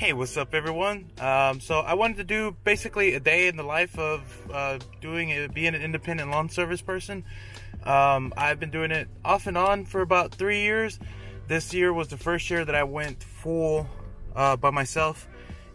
Hey, what's up everyone? So I wanted to do basically a day in the life of being an independent lawn service person. I've been doing it off and on for about 3 years. This year was the first year that I went full by myself,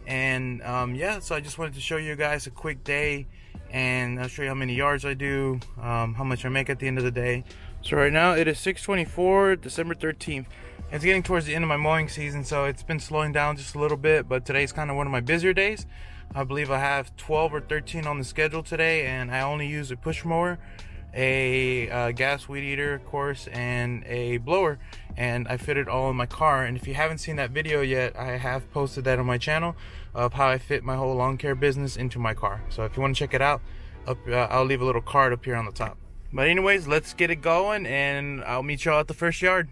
and yeah, so I just wanted to show you guys a quick day, and I'll show you how many yards I do, how much I make at the end of the day. So right now it is 6:24, December 13th. It's getting towards the end of my mowing season, so it's been slowing down just a little bit, but today's kind of one of my busier days. I believe I have 12 or 13 on the schedule today, and I only use a push mower, a gas weed eater, of course, and a blower, and I fit it all in my car. And if you haven't seen that video yet, I have posted that on my channel of how I fit my whole lawn care business into my car. So if you want to check it out, I'll leave a little card up here on the top. But anyways, let's get it going, and I'll meet y'all at the first yard.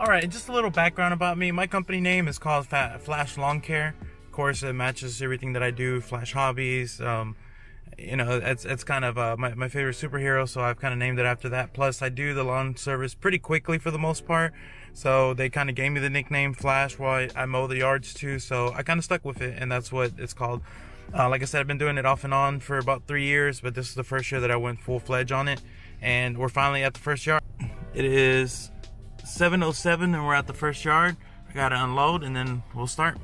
Alright, and just a little background about me. My company name is called Flash Lawn Care. Of course, it matches everything that I do, Flash Hobbies. You know, it's kind of my favorite superhero, so I've kind of named it after that. Plus, I do the lawn service pretty quickly for the most part, so they kind of gave me the nickname Flash while I mow the yards too, so I kind of stuck with it, and that's what it's called. Like I said, I've been doing it off and on for about 3 years, but this is the first year that I went full-fledged on it, and we're finally at the first yard. It is 7:07 and we're at the first yard. I gotta unload and then we'll start.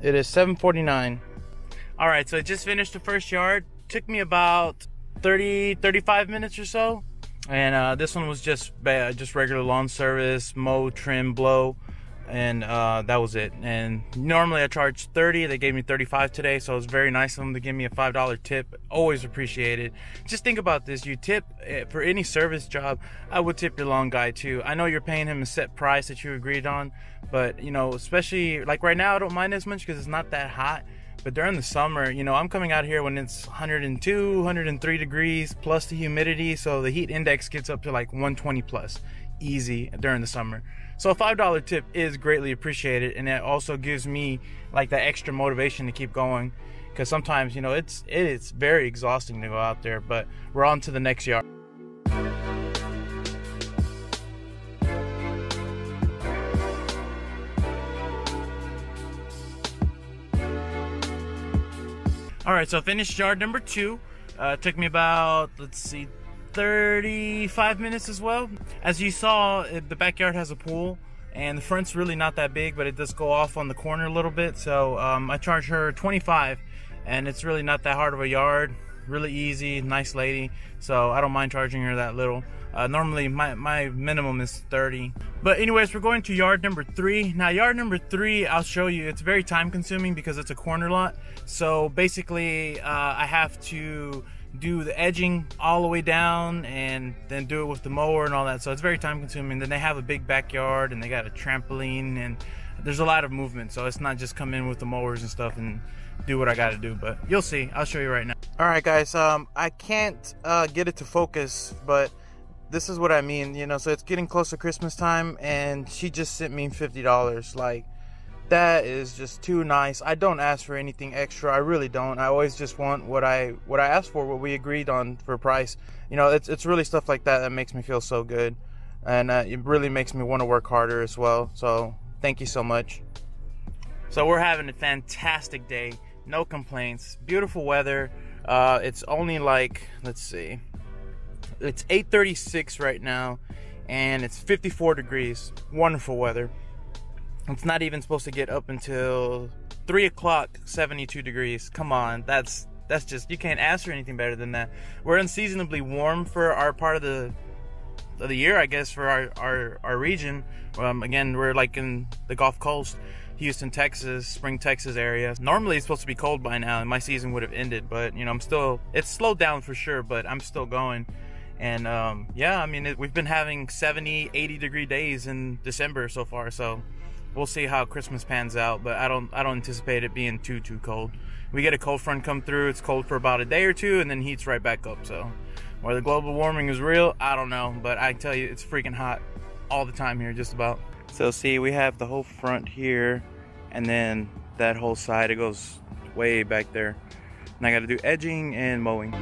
It is 7:49. All right, so I just finished the first yard. Took me about 35 minutes or so. And this one was just regular lawn service, mow, trim, blow, and that was it. And normally I charge 30. They gave me 35 today, so it was very nice of them to give me a $5 tip. Always appreciate it. Just think about this. You tip for any service job. I would tip your lawn guy too. I know you're paying him a set price that you agreed on, but you know, especially like right now, I don't mind as much because it's not that hot. But during the summer, you know, I'm coming out here when it's 102, 103 degrees plus the humidity, so the heat index gets up to like 120 plus, easy during the summer. So a $5 tip is greatly appreciated, and it also gives me like that extra motivation to keep going, because sometimes, you know, it is very exhausting to go out there. But we're on to the next yard. Alright, so I finished yard number 2. Took me about, let's see, 35 minutes as well. As you saw, the backyard has a pool, and the front's really not that big, but it does go off on the corner a little bit. So I charge her 25, and it's really not that hard of a yard. Really easy, nice lady, so I don't mind charging her that little. Normally my minimum is 30. But anyways, we're going to yard number 3. Now yard number 3, I'll show you, it's very time consuming because it's a corner lot. So basically I have to do the edging all the way down and then do it with the mower and all that, so it's very time consuming. Then they have a big backyard and they got a trampoline, and there's a lot of movement, so it's not just come in with the mowers and stuff and do what I gotta do, but you'll see. I'll show you right now. Alright guys, I can't get it to focus, but this is what I mean, you know. So it's getting close to Christmas time, and she just sent me $50. Like, that is just too nice. I don't ask for anything extra. I really don't. I always just want what I asked for, what we agreed on for price. You know, it's really stuff like that that makes me feel so good, and it really makes me want to work harder as well. So thank you so much. So we're having a fantastic day. No complaints. Beautiful weather. It's only like, let's see, it's 8:36 right now, and it's 54 degrees. Wonderful weather. It's not even supposed to get up until 3 o'clock, 72 degrees. Come on, that's just, you can't ask for anything better than that. We're unseasonably warm for our part of the year, I guess, for our region. Again, we're like in the Gulf Coast, Houston, Texas, Spring, Texas area. Normally it's supposed to be cold by now and my season would have ended, but you know, it's slowed down for sure, but I'm still going. And yeah, I mean, we've been having 70, 80 degree days in December so far, so we'll see how Christmas pans out, but I don't anticipate it being too cold. We get a cold front come through, it's cold for about a day or two and then heats right back up. So whether global warming is real, I don't know, but I tell you, it's freaking hot all the time here, just about. So see, we have the whole front here, and then that whole side, it goes way back there. And I gotta do edging and mowing.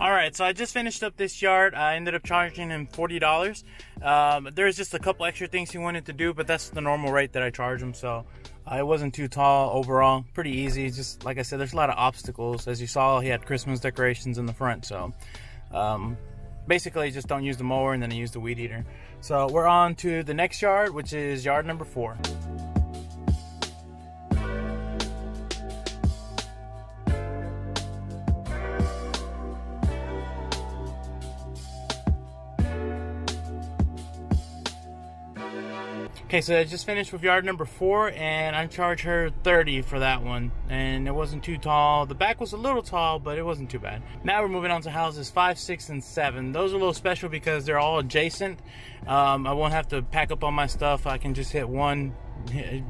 Alright, so I just finished up this yard. I ended up charging him $40. There's just a couple extra things he wanted to do, but that's the normal rate that I charge him. So it wasn't too tall overall. Pretty easy. Just like I said, there's a lot of obstacles. As you saw, he had Christmas decorations in the front. So basically, just don't use the mower and then I use the weed eater. So we're on to the next yard, which is yard number 4. Okay, so I just finished with yard number 4 and I charged her $30 for that one, and it wasn't too tall. The back was a little tall, but it wasn't too bad. Now we're moving on to houses 5, 6, and 7. Those are a little special because they're all adjacent. I won't have to pack up all my stuff. I can just hit one,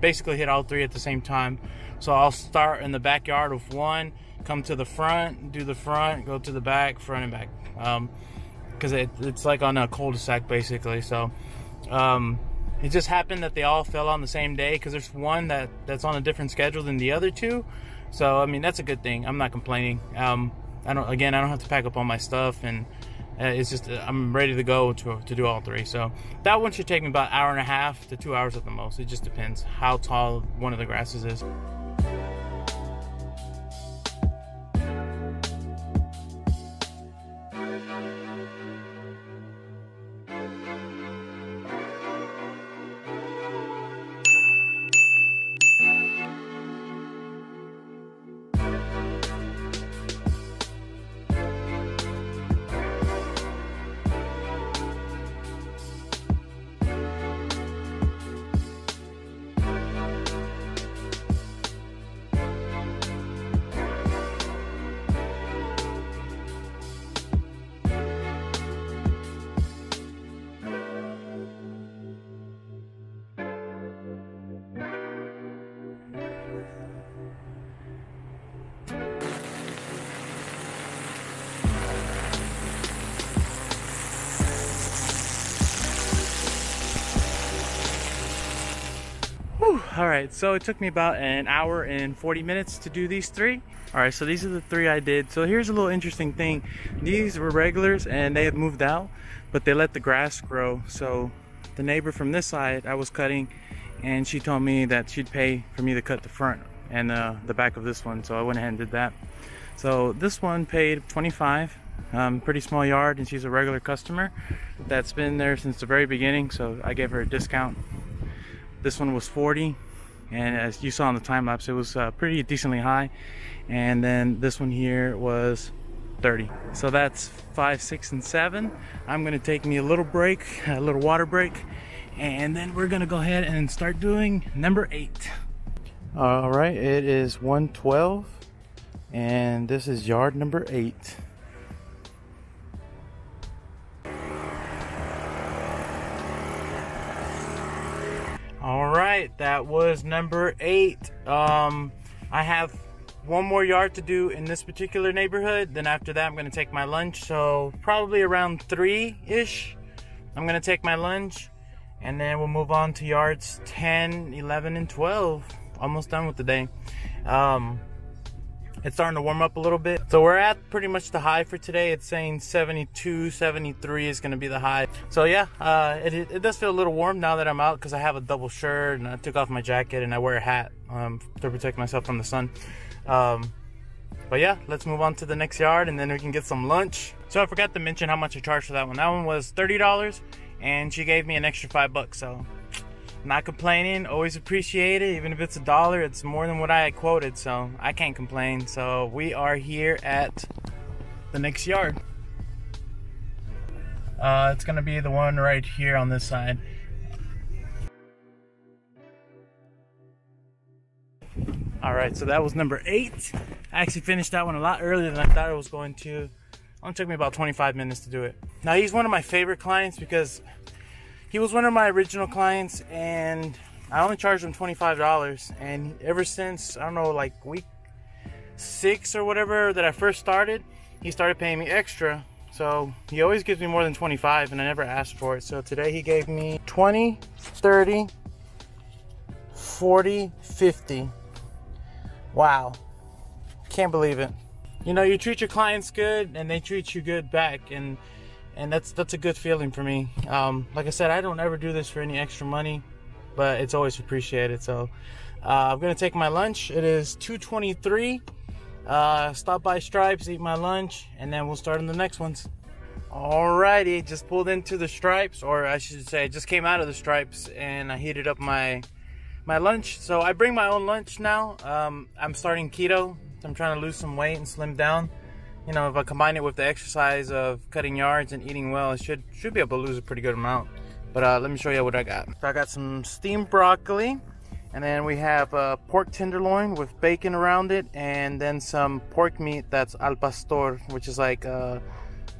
basically hit all 3 at the same time. So I'll start in the backyard with one, come to the front, do the front, go to the back, front and back. Because it's like on a cul-de-sac basically. So it just happened that they all fell on the same day because there's one that's on a different schedule than the other 2. So I mean, that's a good thing. I'm not complaining. I don't have to pack up all my stuff, and it's just I'm ready to go to do all 3. So that one should take me about an hour and a half to 2 hours at the most. It just depends how tall one of the grasses is. Alright, so it took me about an hour and 40 minutes to do these 3. Alright, so these are the 3 I did. So here's a little interesting thing. These were regulars and they had moved out, but they let the grass grow. So the neighbor from this side I was cutting, and she told me that she'd pay for me to cut the front and the back of this one. So I went ahead and did that. So this one paid $25. Pretty small yard, and she's a regular customer that's been there since the very beginning, so I gave her a discount. This one was $40, and as you saw in the time lapse, it was pretty decently high. And then this one here was $30. So that's 5, 6, and 7. I'm gonna take me a little break, a little water break, and then we're gonna go ahead and start doing number 8. All right, it is 1:12, and this is yard number 8. Alright, that was number 8. I have one more yard to do in this particular neighborhood. Then after that, I'm going to take my lunch. So probably around 3-ish, I'm going to take my lunch. And then we'll move on to yards 10, 11, and 12. Almost done with the day. It's starting to warm up a little bit. So we're at pretty much the high for today. It's saying 72, 73 is going to be the high. So yeah, it does feel a little warm now that I'm out because I have a double shirt and I took off my jacket and I wear a hat to protect myself from the sun. But yeah, let's move on to the next yard and then we can get some lunch. So I forgot to mention how much I charged for that one. That one was $30 and she gave me an extra $5. So Not complaining, always appreciate it. Even if it's $1, it's more than what I had quoted, so I can't complain. So we are here at the next yard. It's gonna be the one right here on this side. All right, so that was number 8. I actually finished that one a lot earlier than I thought it was going to. It only took me about 25 minutes to do it. Now, he's one of my favorite clients because he was one of my original clients, and I only charged him $25. And ever since, I don't know, like week 6 or whatever that I first started, he started paying me extra. So he always gives me more than 25, and I never asked for it. So today he gave me 20, 30, 40, 50. Wow, can't believe it. You know, you treat your clients good and they treat you good back, and that's a good feeling for me. Like I said, I don't ever do this for any extra money, but it's always appreciated. So I'm gonna take my lunch. It is 2:23. Stop by Stripes, eat my lunch, and then we'll start on the next ones. Alrighty, just pulled into the Stripes, or I should say I just came out of the Stripes, and I heated up my lunch. So I bring my own lunch now. I'm starting keto. I'm trying to lose some weight and slim down. You know, if I combine it with the exercise of cutting yards and eating well, I should be able to lose a pretty good amount. But let me show you what I got. So I got some steamed broccoli, and then we have pork tenderloin with bacon around it, and then some pork meat that's al pastor, which is like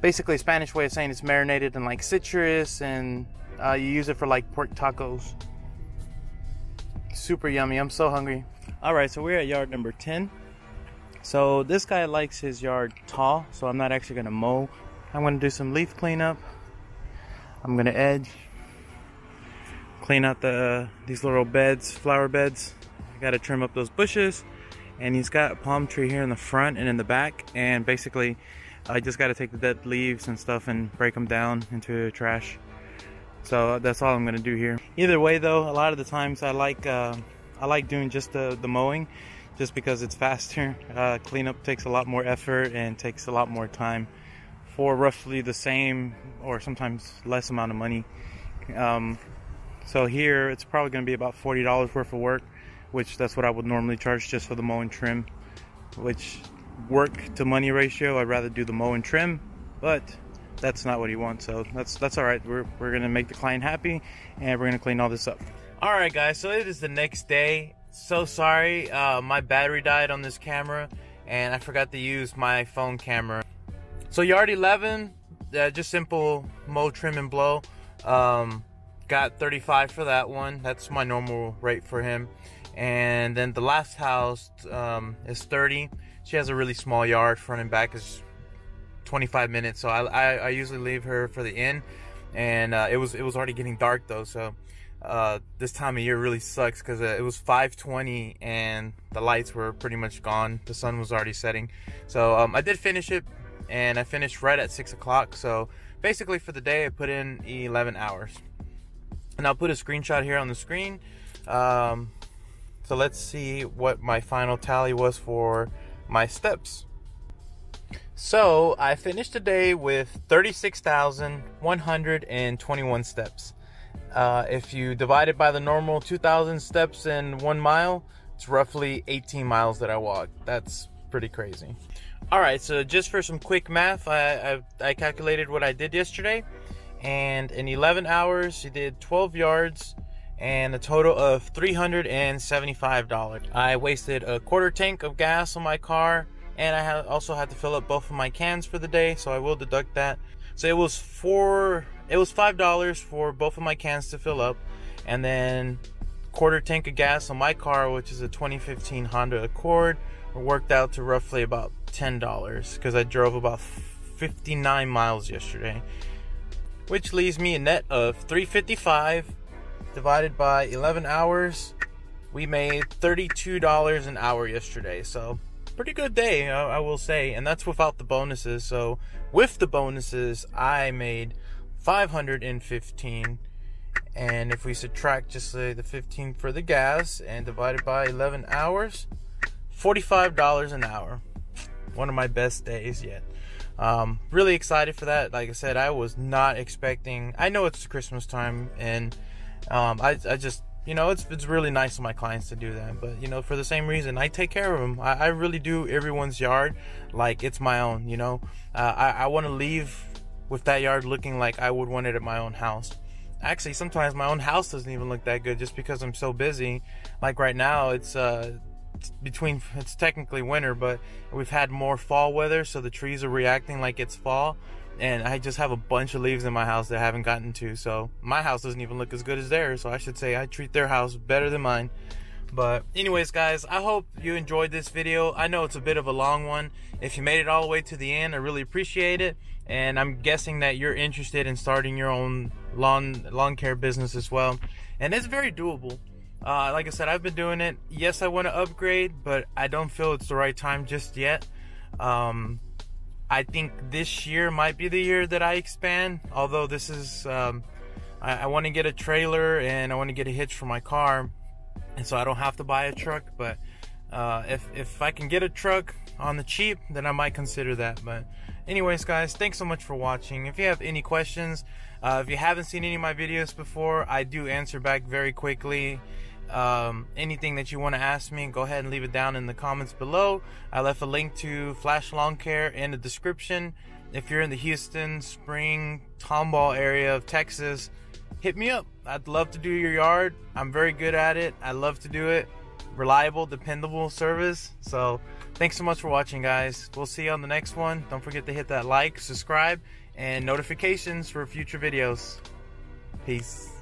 basically a Spanish way of saying it's marinated in like citrus, and you use it for like pork tacos. Super yummy. I'm so hungry. All right, so we're at yard number 10. So this guy likes his yard tall, so I'm not actually gonna mow. I'm gonna do some leaf cleanup. I'm gonna edge, clean out these little beds, flower beds. I gotta trim up those bushes, and he's got a palm tree here in the front and in the back, and basically I just gotta take the dead leaves and stuff and break them down into trash. So that's all I'm gonna do here. Either way though, a lot of the times I like doing just the mowing, just because it's faster. Cleanup takes a lot more effort and takes a lot more time for roughly the same or sometimes less amount of money. So here it's probably gonna be about $40 worth of work, which that's what I would normally charge just for the mow and trim. Which work to money ratio, I'd rather do the mow and trim, but that's not what he wants, so that's all right. We're gonna make the client happy, and we're gonna clean all this up. All right, guys, so it is the next day. So sorry, my battery died on this camera, and I forgot to use my phone camera. So yard 11, just simple mow, trim, and blow. Got 35 for that one. That's my normal rate for him. And then the last house is 30. She has a really small yard. Front and back is 25 minutes, so I usually leave her for the end. And it was already getting dark though, so this time of year really sucks because it was 5:20 and the lights were pretty much gone. The sun was already setting. So I did finish it, and I finished right at 6 o'clock. So basically for the day I put in 11 hours, and I'll put a screenshot here on the screen. So let's see what my final tally was for my steps. So I finished the day with 36,121 steps. If you divide it by the normal 2,000 steps in 1 mile, it's roughly 18 miles that I walked. That's pretty crazy. All right, so just for some quick math, I calculated what I did yesterday, and in 11 hours, you did 12 yards and a total of $375. I wasted a quarter tank of gas on my car, and I also had to fill up both of my cans for the day, so I will deduct that. So it was $5 for both of my cans to fill up, and then quarter tank of gas on my car, which is a 2015 Honda Accord, worked out to roughly about $10 because I drove about 59 miles yesterday, which leaves me a net of $355 divided by 11 hours. We made $32 an hour yesterday, so pretty good day, I will say, and that's without the bonuses. So with the bonuses, I made $515, and if we subtract just say the 15 for the gas and divide it by 11 hours, $45 an hour. One of my best days yet. Really excited for that. Like I said, I was not expecting, I know it's Christmas time, and I just you know, it's really nice of my clients to do that. But, you know, for the same reason, I take care of them. I really do everyone's yard like it's my own, you know. I want to leave with that yard looking like I would want it at my own house. Actually, sometimes my own house doesn't even look that good just because I'm so busy. Like right now, it's technically winter, but we've had more fall weather, so the trees are reacting like it's fall. And I just have a bunch of leaves in my house that I haven't gotten to, so my house doesn't even look as good as theirs. So I should say I treat their house better than mine. But anyways, guys, I hope you enjoyed this video. I know it's a bit of a long one. If you made it all the way to the end, I really appreciate it. And I'm guessing that you're interested in starting your own lawn care business as well. And it's very doable. Like I said, I've been doing it. Yes, I want to upgrade, but I don't feel it's the right time just yet. I think this year might be the year that I expand. Although this is, I want to get a trailer and I want to get a hitch for my car. And so I don't have to buy a truck. But if I can get a truck on the cheap, then I might consider that. But anyways, guys, thanks so much for watching. If you have any questions, if you haven't seen any of my videos before, I do answer back very quickly. Anything that you want to ask me, go ahead and leave it down in the comments below. I left a link to Flash Lawn Care in the description. If you're in the Houston, Spring, Tomball area of Texas, hit me up. I'd love to do your yard. I'm very good at it. I love to do it. Reliable, dependable service. So thanks so much for watching, guys. We'll see you on the next one. Don't forget to hit that like, subscribe, and notifications for future videos. Peace.